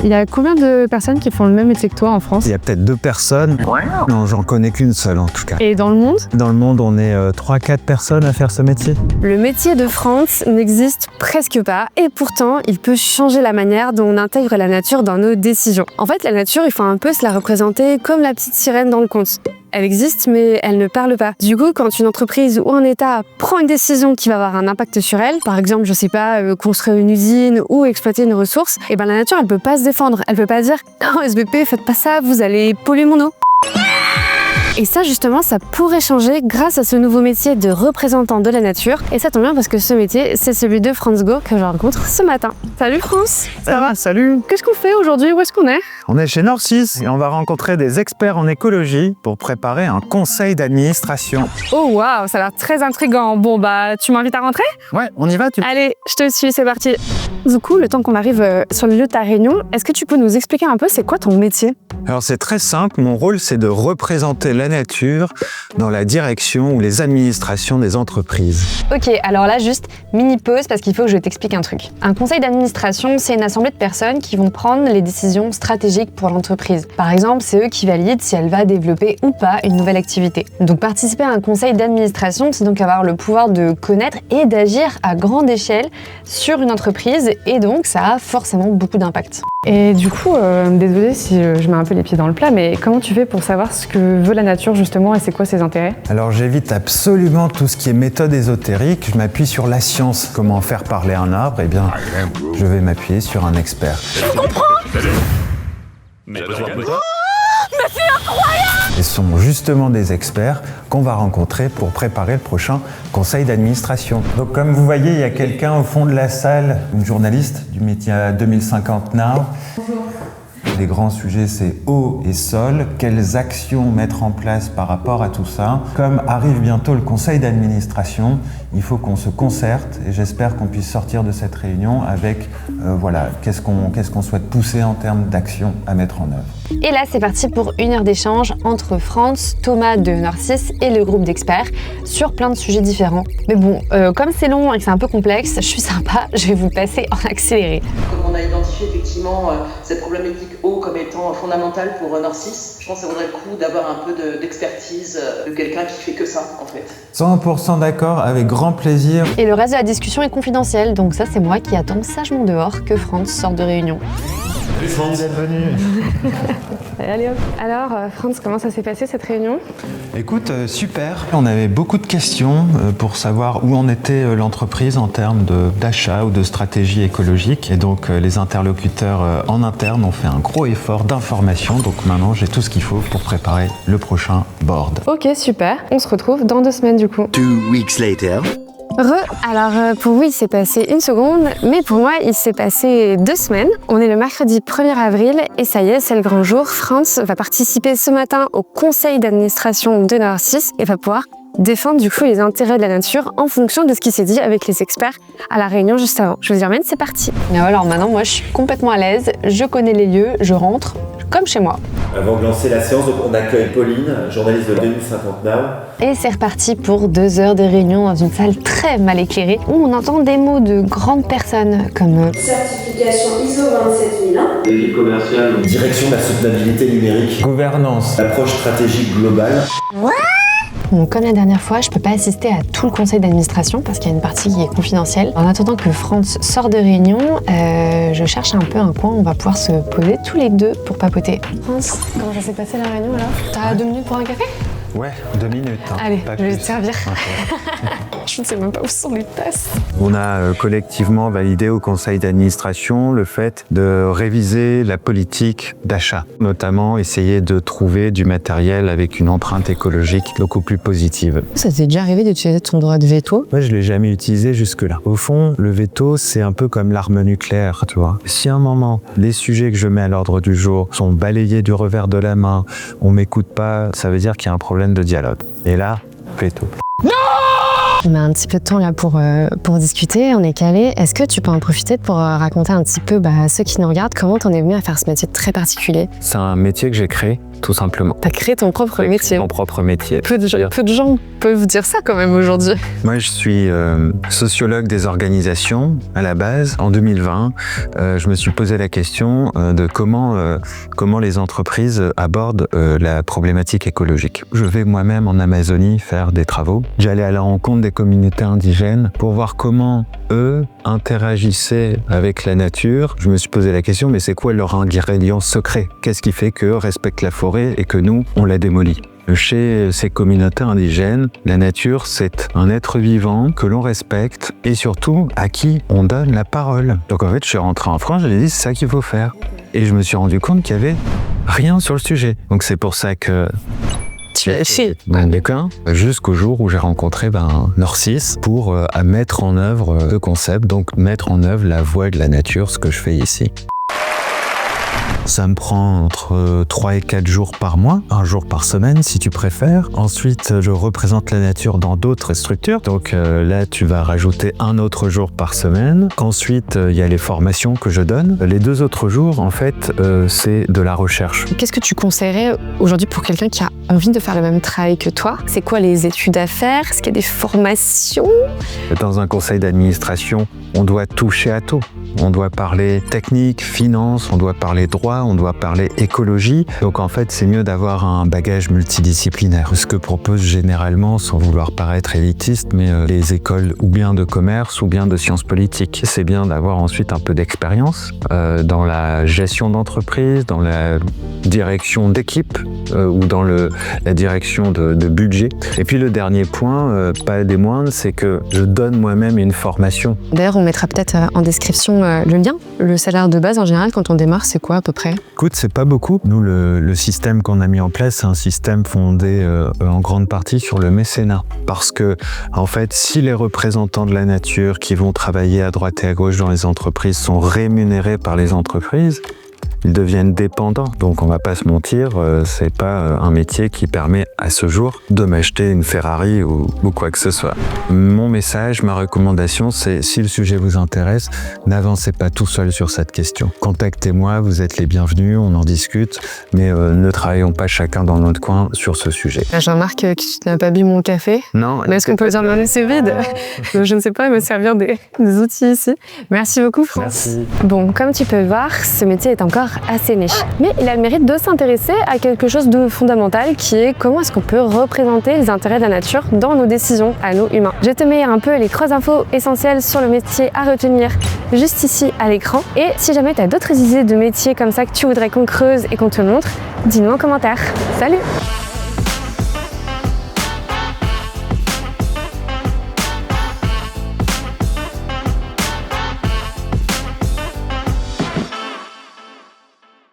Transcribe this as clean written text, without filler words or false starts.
Il y a combien de personnes qui font le même métier que toi en France? Il y a peut-être 2 personnes. Ouais. Non, j'en connais qu'une seule en tout cas. Et dans le monde? Dans le monde, on est 3-4 personnes à faire ce métier. Le métier de Franz n'existe presque pas et pourtant, il peut changer la manière dont on intègre la nature dans nos décisions. En fait, la nature, il faut un peu se la représenter comme la petite sirène dans le conte. Elle existe, mais elle ne parle pas. Du coup, quand une entreprise ou un État prend une décision qui va avoir un impact sur elle, par exemple, je sais pas, construire une usine ou exploiter une ressource, et ben la nature, elle peut pas se défendre. Elle peut pas dire « Non, SBP, faites pas ça, vous allez polluer mon eau ». Et ça, justement, ça pourrait changer grâce à ce nouveau métier de représentant de la nature. Et ça tombe bien parce que ce métier, c'est celui de Franz Go que je rencontre ce matin. Salut France! Ça va, salut! Qu'est-ce qu'on fait aujourd'hui? Où est-ce qu'on est? On est chez Norcis et on va rencontrer des experts en écologie pour préparer un conseil d'administration. Oh waouh, ça a l'air très intriguant. Bon bah, tu m'invites à rentrer? Ouais, on y va, Allez, je te suis, c'est parti. Du coup, le temps qu'on arrive sur le lieu de ta réunion, est-ce que tu peux nous expliquer un peu c'est quoi ton métier? Alors c'est très simple, mon rôle c'est de représenter la nature dans la direction ou les administrations des entreprises. Ok, alors là juste mini pause parce qu'il faut que je t'explique un truc. Un conseil d'administration, c'est une assemblée de personnes qui vont prendre les décisions stratégiques pour l'entreprise. Par exemple, c'est eux qui valident si elle va développer ou pas une nouvelle activité. Donc participer à un conseil d'administration, c'est donc avoir le pouvoir de connaître et d'agir à grande échelle sur une entreprise et donc ça a forcément beaucoup d'impact. Et du coup, désolée si je mets un peu les pieds dans le plat, mais comment tu fais pour savoir ce que veut la nature justement et c'est quoi ses intérêts? Alors j'évite absolument tout ce qui est méthode ésotérique, je m'appuie sur la science. Comment faire parler un arbre? Eh bien, je vais m'appuyer sur un expert. Je comprends. Mais Et ce sont justement des experts qu'on va rencontrer pour préparer le prochain conseil d'administration. Donc comme vous voyez, il y a quelqu'un au fond de la salle, une journaliste du métier 2050 Now. Bonjour. Les grands sujets, c'est eau et sol. Quelles actions mettre en place par rapport à tout ça? Comme arrive bientôt le conseil d'administration, il faut qu'on se concerte et j'espère qu'on puisse sortir de cette réunion avec qu'est-ce qu'on souhaite pousser en termes d'actions à mettre en œuvre. Et là, c'est parti pour une heure d'échange entre Franz, Thomas de Norcis et le groupe d'experts sur plein de sujets différents. Mais bon, comme c'est long et que c'est un peu complexe, je suis sympa, je vais vous passer en accéléré. Comme on a identifié effectivement cette problématique eau comme étant fondamentale pour Norcis, je pense que ça vaudrait le coup d'avoir un peu d'expertise de quelqu'un qui fait que ça en fait. 100% d'accord, avec grand plaisir. Et le reste de la discussion est confidentiel, donc ça c'est moi qui attends sagement dehors que Franz sorte de réunion. Salut Franz, d'être venu. Allez hop. Alors, Franz, comment ça s'est passé cette réunion? Écoute, super. On avait beaucoup de questions pour savoir où en était l'entreprise en termes d'achat ou de stratégie écologique. Et donc, les interlocuteurs en interne ont fait un gros effort d'information. Donc maintenant, j'ai tout ce qu'il faut pour préparer le prochain board. Ok, super. On se retrouve dans 2 semaines du coup. 2 weeks later. Alors pour vous il s'est passé 1 seconde, mais pour moi il s'est passé 2 semaines. On est le mercredi 1er avril et ça y est, c'est le grand jour. Franz va participer ce matin au conseil d'administration de Norcis et va pouvoir défendre du coup les intérêts de la nature en fonction de ce qui s'est dit avec les experts à la réunion juste avant. Je vous y emmène, c'est parti. Et alors maintenant, moi je suis complètement à l'aise, je connais les lieux, je rentre comme chez moi. Avant de lancer la séance, on accueille Pauline, journaliste de 2050 Now. Et c'est reparti pour 2 heures de réunion dans une salle très mal éclairée où on entend des mots de grandes personnes comme certification ISO 27001, Équipe commerciale, direction de la soutenabilité numérique, Gouvernance, approche stratégique globale. Bon, comme la dernière fois, je peux pas assister à tout le conseil d'administration parce qu'il y a une partie qui est confidentielle. En attendant que Franz sort de réunion, je cherche un peu un coin où on va pouvoir se poser tous les deux pour papoter. Franz, comment ça s'est passé la réunion alors? T'as 2 minutes pour un café? Ouais, 2 minutes. Allez, pas je vais plus. te servir. Okay. Je ne sais même pas où sont les tasses. On a collectivement validé au conseil d'administration le fait de réviser la politique d'achat, notamment essayer de trouver du matériel avec une empreinte écologique beaucoup plus positive. Ça t'est déjà arrivé d'utiliser ton droit de veto? Moi, je l'ai jamais utilisé jusque-là. Au fond, le veto, c'est un peu comme l'arme nucléaire, tu vois. Si à un moment, les sujets que je mets à l'ordre du jour sont balayés du revers de la main, on m'écoute pas, ça veut dire qu'il y a un problème de dialogue. Et là, veto. On a un petit peu de temps là pour discuter, on est calé. Est-ce que tu peux en profiter pour raconter un petit peu à ceux qui nous regardent comment t'en es venu à faire ce métier très particulier? C'est un métier que j'ai créé tout simplement. T'as créé ton propre métier. Mon propre métier. Peu de gens peuvent dire ça quand même aujourd'hui. Moi, je suis sociologue des organisations à la base. En 2020, je me suis posé la question de comment les entreprises abordent la problématique écologique. Je vais moi-même en Amazonie faire des travaux. J'allais à la rencontre des communautés indigènes pour voir comment eux interagissaient avec la nature. Je me suis posé la question, mais c'est quoi leur ingrédient secret? Qu'est-ce qui fait qu'eux respectent la forêt et que nous, on la démolit? Chez ces communautés indigènes, la nature, c'est un être vivant que l'on respecte et surtout à qui on donne la parole. Donc en fait, je suis rentré en France, j'ai dit c'est ça qu'il faut faire. Et je me suis rendu compte qu'il y avait rien sur le sujet. Donc c'est pour ça que tu as fait jusqu'au jour où j'ai rencontré Nord6 pour mettre en œuvre ce concept, donc mettre en œuvre la voie de la nature, ce que je fais ici. Ça me prend entre 3 et 4 jours par mois, 1 jour par semaine si tu préfères. Ensuite, je représente la nature dans d'autres structures. Donc là, tu vas rajouter 1 autre jour par semaine. Ensuite, il y a les formations que je donne. Les 2 autres jours, en fait, c'est de la recherche. Qu'est-ce que tu conseillerais aujourd'hui pour quelqu'un qui a envie de faire le même travail que toi? C'est quoi les études à faire? Est-ce qu'il y a des formations? Dans un conseil d'administration, on doit toucher à tout. On doit parler technique, finance, on doit parler droit, on doit parler écologie. Donc en fait, c'est mieux d'avoir un bagage multidisciplinaire. Ce que proposent généralement, sans vouloir paraître élitiste, mais les écoles ou bien de commerce ou bien de sciences politiques. C'est bien d'avoir ensuite un peu d'expérience dans la gestion d'entreprise, dans la direction d'équipe ou dans la direction de budget. Et puis le dernier point, pas des moindres, c'est que je donne moi-même une formation. D'ailleurs, on mettra peut-être en description le lien. Le salaire de base, en général, quand on démarre, c'est quoi à peu près? Écoute, c'est pas beaucoup. Nous, le système qu'on a mis en place, c'est un système fondé en grande partie sur le mécénat. Parce que, en fait, si les représentants de la nature qui vont travailler à droite et à gauche dans les entreprises sont rémunérés par les entreprises, ils deviennent dépendants. Donc on va pas se mentir, c'est pas un métier qui permet à ce jour de m'acheter une Ferrari ou quoi que ce soit. Mon message, ma recommandation, c'est si le sujet vous intéresse, n'avancez pas tout seul sur cette question. Contactez-moi, vous êtes les bienvenus, on en discute, mais ne travaillons pas chacun dans notre coin sur ce sujet. Je remarque que tu n'as pas bu mon café. Non. Mais est-ce qu'on peut dire le c'est vide? Je ne sais pas, me servir des outils ici. Merci beaucoup, France. Merci. Bon, comme tu peux voir, ce métier est encore assez niche. Mais il a le mérite de s'intéresser à quelque chose de fondamental qui est comment est-ce qu'on peut représenter les intérêts de la nature dans nos décisions à nous humains. Je te mets un peu les 3 infos essentielles sur le métier à retenir juste ici à l'écran. Et si jamais tu as d'autres idées de métiers comme ça que tu voudrais qu'on creuse et qu'on te montre, dis-nous en commentaire. Salut!